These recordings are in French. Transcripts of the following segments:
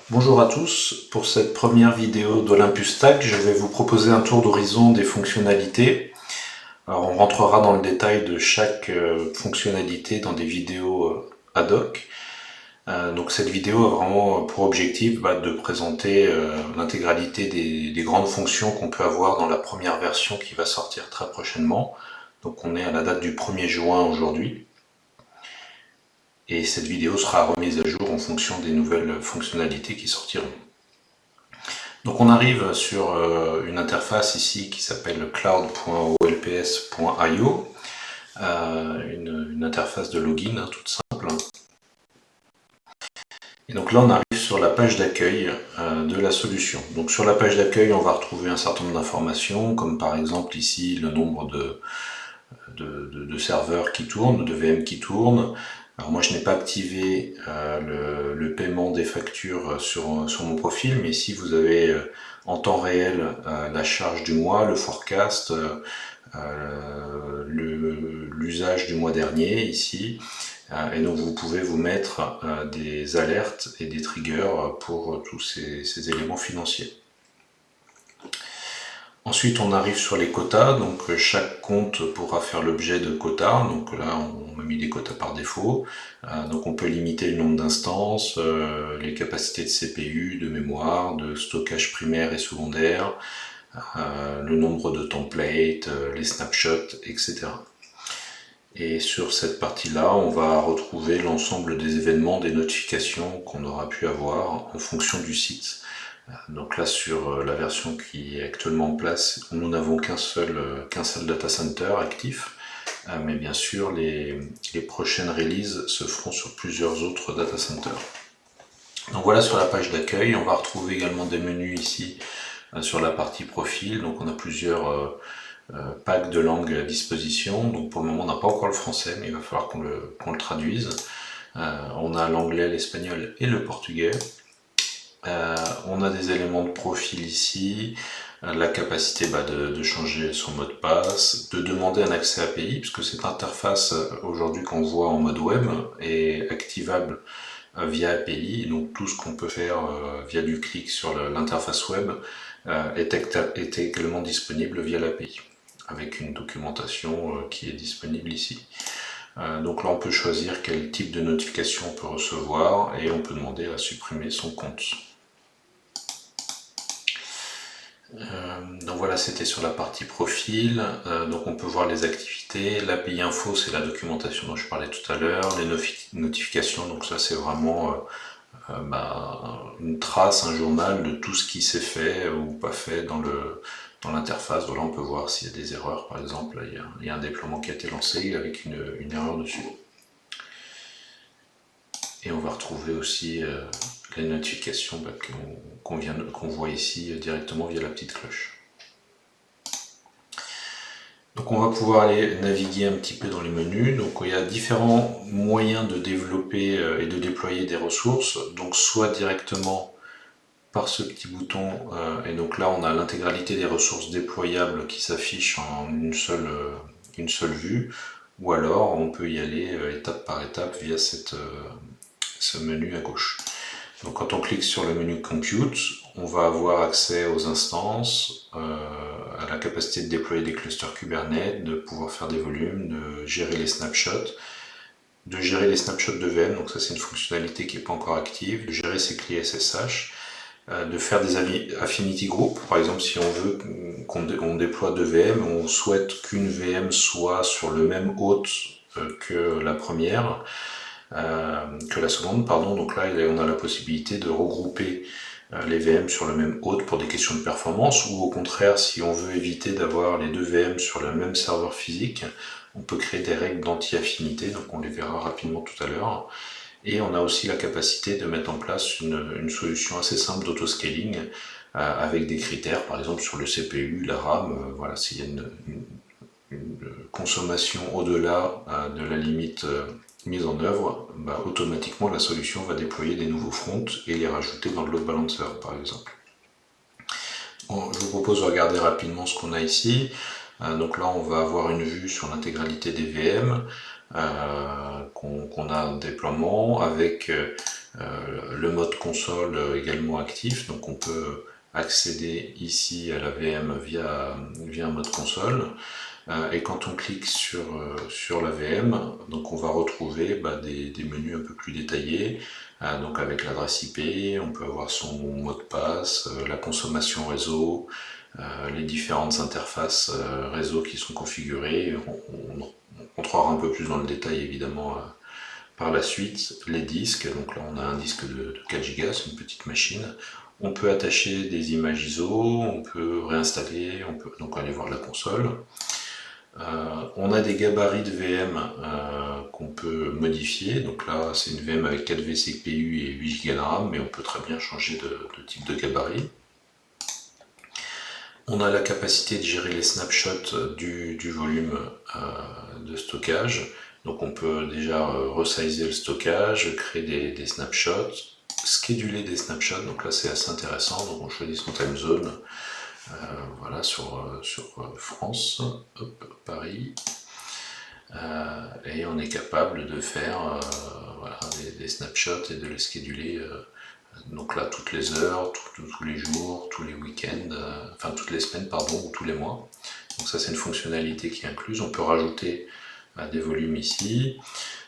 Bonjour à tous, pour cette première vidéo d'Olympus Tag, je vais vous proposer un tour d'horizon des fonctionnalités. Alors on rentrera dans le détail de chaque fonctionnalité dans des vidéos ad hoc. Donc cette vidéo a vraiment pour objectif de présenter l'intégralité des grandes fonctions qu'on peut avoir dans la première version qui va sortir très prochainement. Donc on est à la date du 1er juin aujourd'hui. Et cette vidéo sera remise à jour en fonction des nouvelles fonctionnalités qui sortiront. Donc on arrive sur une interface ici qui s'appelle cloud.olps.io, une interface de login toute simple. Et donc là on arrive sur la page d'accueil de la solution. Donc sur la page d'accueil on va retrouver un certain nombre d'informations, comme par exemple ici le nombre de serveurs qui tournent, de VM qui tournent. Alors moi je n'ai pas activé le paiement des factures sur mon profil, mais ici vous avez en temps réel la charge du mois, le forecast, l'usage du mois dernier ici, et donc vous pouvez vous mettre des alertes et des triggers pour tous ces éléments financiers. Ensuite, on arrive sur les quotas. Donc, chaque compte pourra faire l'objet de quotas. Donc là, on a mis des quotas par défaut. Donc, on peut limiter le nombre d'instances, les capacités de CPU, de mémoire, de stockage primaire et secondaire, le nombre de templates, les snapshots, etc. Et sur cette partie-là, on va retrouver l'ensemble des événements, des notifications qu'on aura pu avoir en fonction du site. Donc là, sur la version qui est actuellement en place, nous n'avons qu'un seul data center actif, mais bien sûr, les prochaines releases se feront sur plusieurs autres data centers. Donc voilà, sur la page d'accueil, on va retrouver également des menus ici sur la partie profil. Donc on a plusieurs packs de langues à disposition. Donc pour le moment, on n'a pas encore le français, mais il va falloir qu'on le traduise. On a l'anglais, l'espagnol et le portugais. On a des éléments de profil ici, la capacité de changer son mot de passe, de demander un accès API, puisque cette interface aujourd'hui qu'on voit en mode web est activable via API, donc tout ce qu'on peut faire via du clic sur l'interface web est également disponible via l'API, avec une documentation qui est disponible ici. Donc là on peut choisir quel type de notification on peut recevoir et on peut demander à supprimer son compte. Donc voilà, c'était sur la partie profil. Donc on peut voir les activités. L'API info, c'est la documentation dont je parlais tout à l'heure. Les notifications, donc ça c'est vraiment une trace, un journal de tout ce qui s'est fait ou pas fait dans l'interface. Voilà, on peut voir s'il y a des erreurs, par exemple. Il y a un déploiement qui a été lancé avec une erreur dessus. Et on va retrouver aussi les notifications qu'on voit ici directement via la petite cloche. Donc on va pouvoir aller naviguer un petit peu dans les menus. Donc il y a différents moyens de développer et de déployer des ressources. Donc soit directement par ce petit bouton, et donc là on a l'intégralité des ressources déployables qui s'affichent en une seule vue, ou alors on peut y aller étape par étape via ce menu à gauche. Donc quand on clique sur le menu Compute, on va avoir accès aux instances, à la capacité de déployer des clusters Kubernetes, de pouvoir faire des volumes, de gérer les snapshots, de gérer les snapshots de VM, donc ça c'est une fonctionnalité qui n'est pas encore active, de gérer ses clés SSH, de faire des affinity groups, par exemple si on veut qu'on déploie deux VM, on souhaite qu'une VM soit sur le même hôte que la première, que la seconde, pardon. Donc là, on a la possibilité de regrouper les VM sur le même hôte pour des questions de performance, ou au contraire, si on veut éviter d'avoir les deux VM sur le même serveur physique, on peut créer des règles d'anti-affinité, donc on les verra rapidement tout à l'heure. Et on a aussi la capacité de mettre en place une solution assez simple d'autoscaling avec des critères, par exemple sur le CPU, la RAM, voilà, s'il y a une consommation au-delà de la limite mise en œuvre, automatiquement la solution va déployer des nouveaux fronts et les rajouter dans le load balancer par exemple. Bon, je vous propose de regarder rapidement ce qu'on a ici. Donc là on va avoir une vue sur l'intégralité des VM qu'on a en déploiement avec Le mode console également actif, donc on peut accéder ici à la VM via un mode console. Et quand on clique sur la VM, donc on va retrouver des menus un peu plus détaillés, donc avec l'adresse IP, on peut avoir son mot de passe, la consommation réseau, les différentes interfaces réseau qui sont configurées. On rentrera un peu plus dans le détail évidemment par la suite. Les disques, donc là on a un disque de 4 Go, c'est une petite machine. On peut attacher des images ISO, on peut réinstaller, on peut donc aller voir la console. On a des gabarits de VM qu'on peut modifier. Donc là, c'est une VM avec 4 vCPU et 8 Go de RAM, mais on peut très bien changer de type de gabarit. On a la capacité de gérer les snapshots du volume de stockage. Donc on peut déjà resizer le stockage, créer des snapshots, scheduler des snapshots. Donc là, c'est assez intéressant. Donc on choisit son time zone. Voilà, sur France, hop, Paris. Et on est capable de faire voilà, des snapshots et de les scheduler. Donc là, toutes les heures, tous les jours, tous les week-ends, enfin toutes les semaines, pardon, ou tous les mois. Donc ça, c'est une fonctionnalité qui est incluse. On peut rajouter des volumes ici.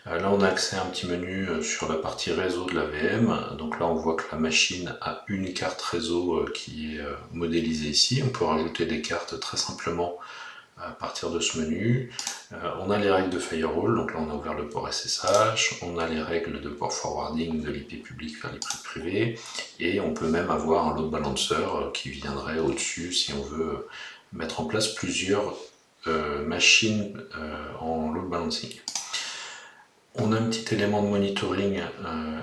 Là, on a accès à un petit menu sur la partie réseau de la VM. Donc là, on voit que la machine a une carte réseau qui est modélisée ici. On peut rajouter des cartes très simplement à partir de ce menu. On a les règles de firewall, donc là on a ouvert le port SSH, on a les règles de port forwarding de l'IP public vers l'IP privé, et on peut même avoir un load balancer qui viendrait au-dessus si on veut mettre en place plusieurs machines en load balancing. On a un petit élément de monitoring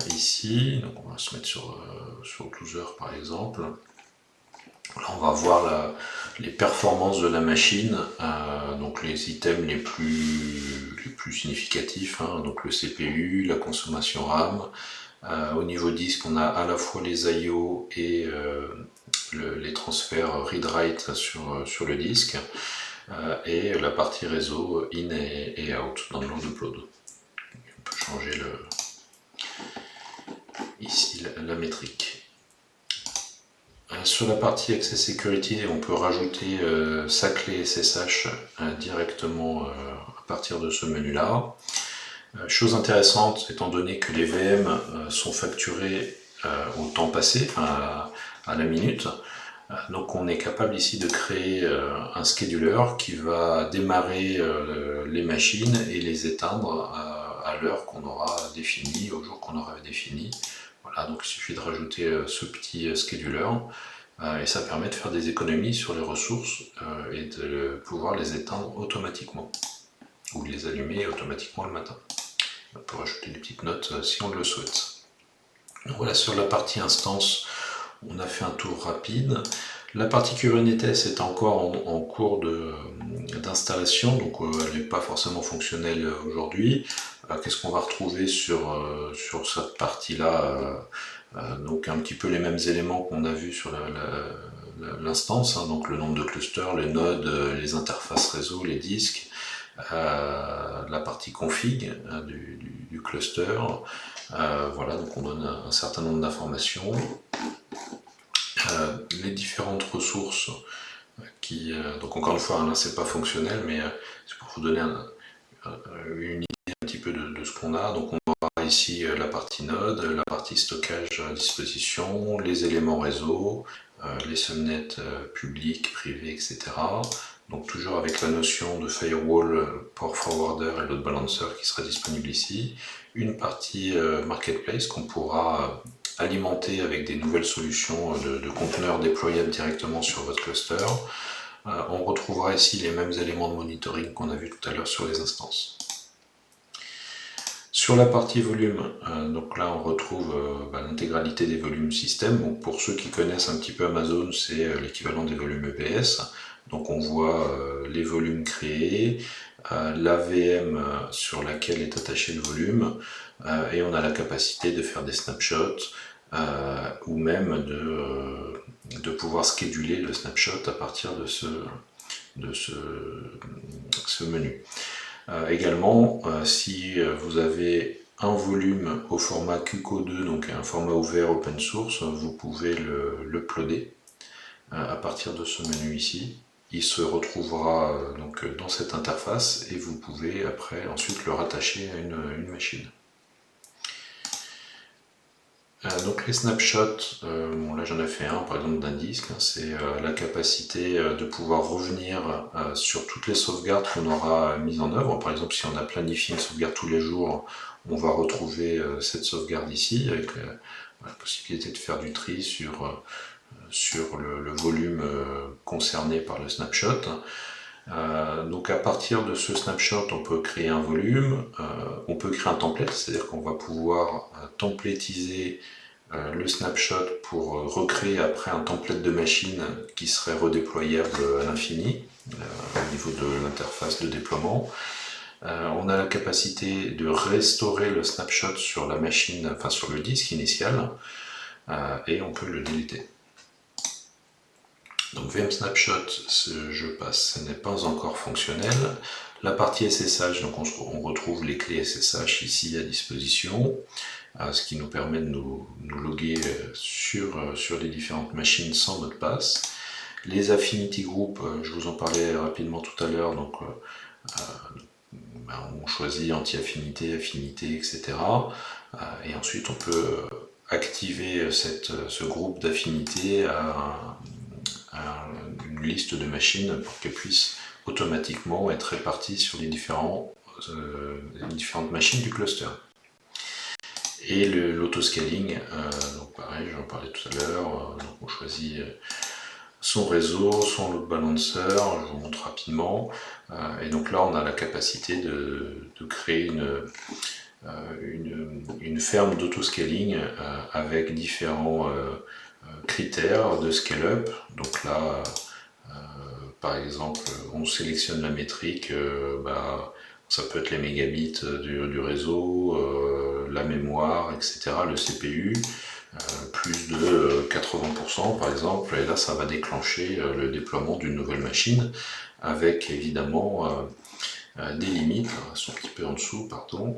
ici, donc on va se mettre sur 12 heures par exemple. Là, on va voir les performances de la machine, donc les items les plus significatifs, hein, donc le CPU, la consommation RAM. Au niveau disque, on a à la fois les I/O et les transferts read-write sur le disque, et la partie réseau in et out dans le load upload. On peut changer ici la métrique. Sur la partie Access Security, on peut rajouter sa clé SSH directement à partir de ce menu-là. Chose intéressante, étant donné que les VM sont facturées au temps passé, à la minute, donc on est capable ici de créer un scheduler qui va démarrer les machines et les éteindre à l'heure qu'on aura définie, au jour qu'on aura défini. Voilà, donc il suffit de rajouter ce petit scheduler et ça permet de faire des économies sur les ressources et de pouvoir les éteindre automatiquement ou les allumer automatiquement le matin. On peut rajouter des petites notes si on le souhaite. Donc voilà, sur la partie instance, on a fait un tour rapide. La partie Kubernetes est encore en cours d'installation, donc elle n'est pas forcément fonctionnelle aujourd'hui. Qu'est-ce qu'on va retrouver sur cette partie-là? Donc un petit peu les mêmes éléments qu'on a vu sur l'instance, hein, donc le nombre de clusters, les nodes, les interfaces réseau, les disques, la partie config du cluster. Voilà, donc on donne un certain nombre d'informations. Les différentes ressources donc encore une fois, là c'est pas fonctionnel, mais c'est pour vous donner une idée un petit peu de ce qu'on a. Donc on aura ici la partie node, la partie stockage à disposition, les éléments réseau, les subnets publics, privés, etc. Donc toujours avec la notion de firewall, port forwarder et load balancer qui sera disponible ici. Une partie marketplace qu'on pourra alimenter avec des nouvelles solutions de conteneurs déployables directement sur votre cluster. On retrouvera ici les mêmes éléments de monitoring qu'on a vu tout à l'heure sur les instances. Sur la partie volume, donc là on retrouve l'intégralité des volumes système. Donc pour ceux qui connaissent un petit peu Amazon, c'est l'équivalent des volumes EBS. Donc on voit les volumes créés, la VM sur laquelle est attaché le volume, et on a la capacité de faire des snapshots, ou même de pouvoir scheduler le snapshot à partir de ce menu. Également, si vous avez un volume au format QCO2, donc un format ouvert open source, vous pouvez l'uploader à partir de ce menu ici. Il se retrouvera donc dans cette interface et vous pouvez après ensuite le rattacher à une machine. Donc les snapshots, bon là j'en ai fait un par exemple d'un disque, hein, c'est la capacité de pouvoir revenir sur toutes les sauvegardes qu'on aura mises en œuvre. Par exemple, si on a planifié une sauvegarde tous les jours, on va retrouver cette sauvegarde ici avec la possibilité de faire du tri sur le volume concerné par le snapshot. Donc à partir de ce snapshot, on peut créer un volume, on peut créer un template, c'est-à-dire qu'on va pouvoir templatiser le snapshot pour recréer après un template de machine qui serait redéployable à l'infini au niveau de l'interface de déploiement. On a la capacité de restaurer le snapshot sur la machine, enfin sur le disque initial, et on peut le déliter. Donc VM Snapshot, je passe, ce n'est pas encore fonctionnel. La partie SSH, donc on retrouve les clés SSH ici à disposition, ce qui nous permet de nous loguer sur les différentes machines sans mot de passe. Les Affinity Group, je vous en parlais rapidement tout à l'heure, donc on choisit anti-affinité, affinité, etc. Et ensuite on peut activer ce groupe d'affinités à une liste de machines pour qu'elles puissent automatiquement être réparties sur les différentes machines du cluster. Et l'autoscaling, donc pareil, j'en parlais tout à l'heure, on choisit son réseau, son load balancer, je vous montre rapidement, et donc là on a la capacité de créer une ferme d'autoscaling avec différents critères de scale-up. Donc là, par exemple, on sélectionne la métrique, ça peut être les mégabits du réseau, la mémoire, etc., le CPU, plus de 80% par exemple, et là ça va déclencher le déploiement d'une nouvelle machine avec évidemment des limites, elles sont un petit peu en dessous, pardon.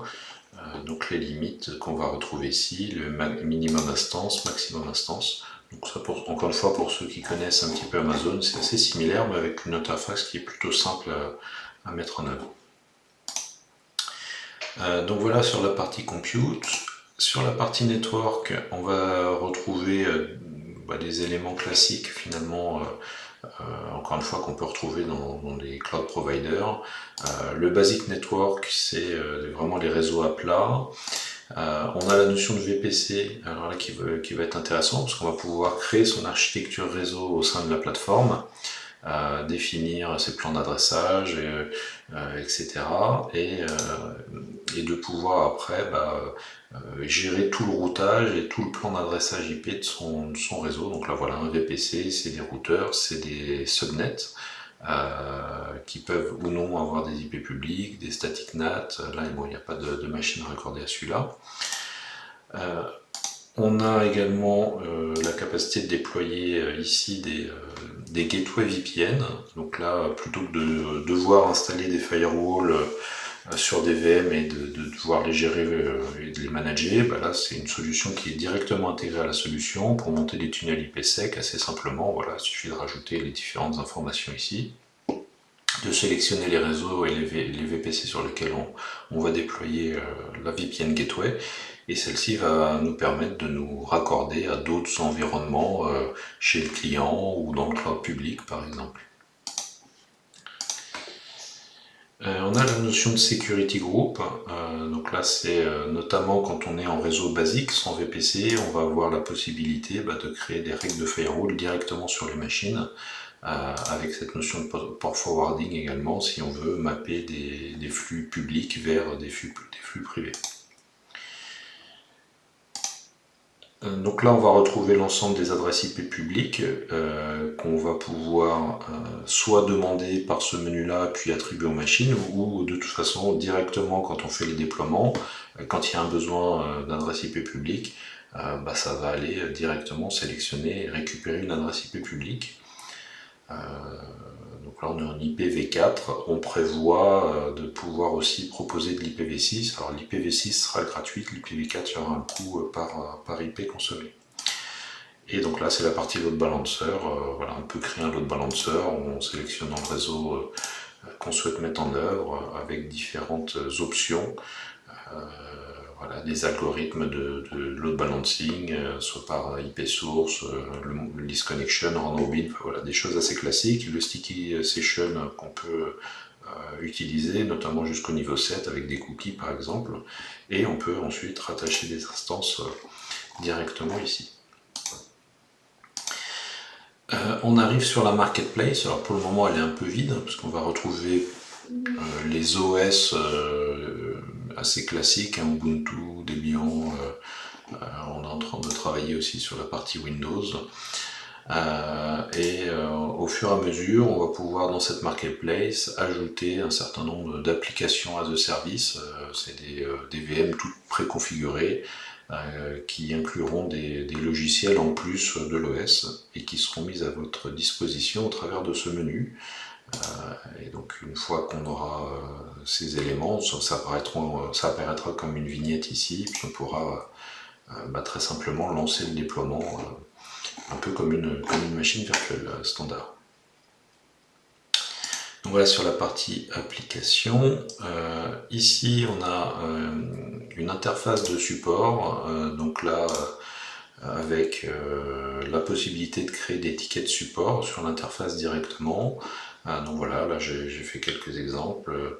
Donc les limites qu'on va retrouver ici, le minimum instance, maximum instance. Donc ça, encore une fois, pour ceux qui connaissent un petit peu Amazon, c'est assez similaire, mais avec une interface qui est plutôt simple à mettre en œuvre. Donc voilà sur la partie compute. Sur la partie network, on va retrouver des éléments classiques finalement, encore une fois, qu'on peut retrouver dans les cloud providers. Le basic network, c'est vraiment les réseaux à plat. On a la notion de VPC, alors là, qui va être intéressant parce qu'on va pouvoir créer son architecture réseau au sein de la plateforme, définir ses plans d'adressage, etc. Et de pouvoir après gérer tout le routage et tout le plan d'adressage IP de son réseau. Donc là voilà, un VPC, c'est des routeurs, c'est des subnets qui peuvent ou non avoir des IP publics, des static NAT. Là il n'y a pas de machine raccordée à celui-là. On a également la capacité de déployer ici des gateways VPN. Donc là, plutôt que de devoir installer des firewalls sur des VM et de devoir les gérer et de les manager, là c'est une solution qui est directement intégrée à la solution pour monter des tunnels IPsec assez simplement. Voilà, il suffit de rajouter les différentes informations ici, de sélectionner les réseaux et les VPC sur lesquels on va déployer la VPN Gateway, et celle-ci va nous permettre de nous raccorder à d'autres environnements chez le client ou dans le cloud public par exemple. On a la notion de security group, donc là c'est notamment quand on est en réseau basique sans VPC, on va avoir la possibilité de créer des règles de firewall directement sur les machines, avec cette notion de port forwarding également si on veut mapper des flux publics vers des flux privés. Donc là on va retrouver l'ensemble des adresses IP publiques qu'on va pouvoir soit demander par ce menu là puis attribuer aux machines, ou de toute façon directement quand on fait les déploiements, quand il y a un besoin d'adresse IP publique, ça va aller directement sélectionner et récupérer une adresse IP publique. Donc là on est en IPv4, on prévoit de pouvoir aussi proposer de l'IPv6. Alors l'IPv6 sera gratuite, l'IPv4 il y aura un coût par IP consommé. Et donc là c'est la partie load balancer, voilà, on peut créer un load balancer en sélectionnant le réseau qu'on souhaite mettre en œuvre avec différentes options. Voilà, des algorithmes de load balancing, soit par IP source, le list connection, round robin, enfin, voilà, des choses assez classiques. Le sticky session qu'on peut utiliser, notamment jusqu'au niveau 7 avec des cookies par exemple. Et on peut ensuite rattacher des instances directement ici. On arrive sur la marketplace. Alors pour le moment elle est un peu vide parce qu'on va retrouver les OS assez classiques, hein, Ubuntu, Debian, on est en train de travailler aussi sur la partie Windows. Au fur et à mesure, on va pouvoir dans cette marketplace ajouter un certain nombre d'applications as a service. C'est des VM toutes préconfigurées qui incluront des logiciels en plus de l'OS et qui seront mises à votre disposition au travers de ce menu. Et donc une fois qu'on aura ces éléments, ça apparaîtra comme une vignette ici, puis on pourra très simplement lancer le déploiement un peu comme une machine virtuelle standard. Donc voilà sur la partie application. Ici on a une interface de support, donc là avec la possibilité de créer des tickets de support sur l'interface directement. Donc voilà, là j'ai fait quelques exemples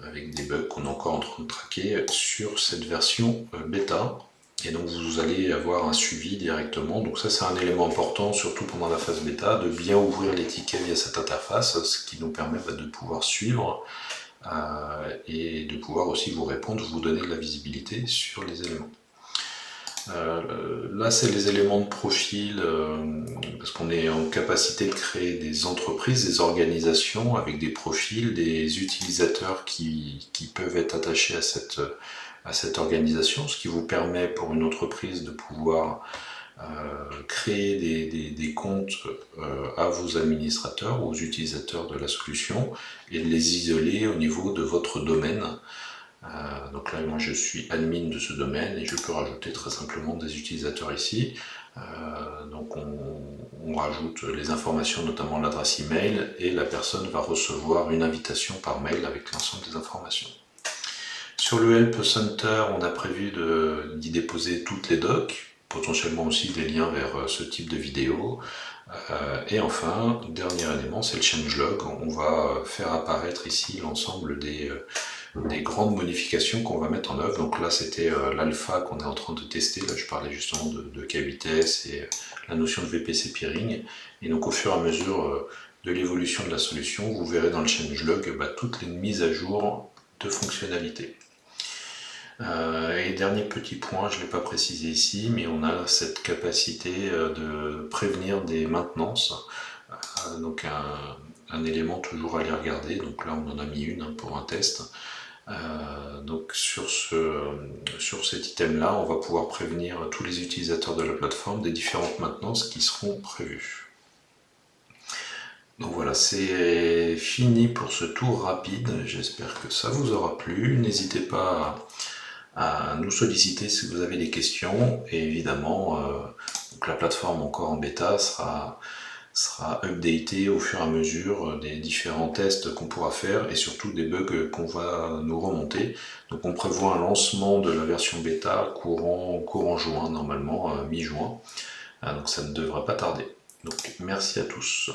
avec des bugs qu'on est encore en train de traquer sur cette version bêta. Et donc vous allez avoir un suivi directement. Donc ça c'est un élément important, surtout pendant la phase bêta, de bien ouvrir les tickets via cette interface, ce qui nous permet de pouvoir suivre et de pouvoir aussi vous répondre, vous donner de la visibilité sur les éléments. Là c'est les éléments de profil parce qu'on est en capacité de créer des entreprises, des organisations avec des profils, des utilisateurs qui peuvent être attachés à cette organisation, ce qui vous permet pour une entreprise de pouvoir créer des comptes à vos administrateurs, aux utilisateurs de la solution et de les isoler au niveau de votre domaine. Donc là moi je suis admin de ce domaine et je peux rajouter très simplement des utilisateurs ici. Donc on rajoute les informations, notamment l'adresse email, et la personne va recevoir une invitation par mail avec l'ensemble des informations. Sur le Help Center, on a prévu d'y déposer toutes les docs, potentiellement aussi des liens vers ce type de vidéo. Et enfin, dernier élément, c'est le changelog. On va faire apparaître ici l'ensemble des grandes modifications qu'on va mettre en œuvre. Donc là c'était l'alpha qu'on est en train de tester, là je parlais justement de K8S et la notion de VPC peering, et donc au fur et à mesure de l'évolution de la solution, vous verrez dans le changelog toutes les mises à jour de fonctionnalités. Et dernier petit point, je ne l'ai pas précisé ici, mais on a cette capacité de prévenir des maintenances, donc un élément toujours à aller regarder. Donc là on en a mis une pour un test. Donc sur cet item là, on va pouvoir prévenir tous les utilisateurs de la plateforme des différentes maintenances qui seront prévues. Donc voilà, c'est fini pour ce tour rapide, j'espère que ça vous aura plu. N'hésitez pas à nous solliciter si vous avez des questions, et évidemment donc la plateforme encore en bêta sera updaté au fur et à mesure des différents tests qu'on pourra faire et surtout des bugs qu'on va nous remonter. Donc on prévoit un lancement de la version bêta courant juin, normalement mi-juin, donc ça ne devrait pas tarder. Donc merci à tous.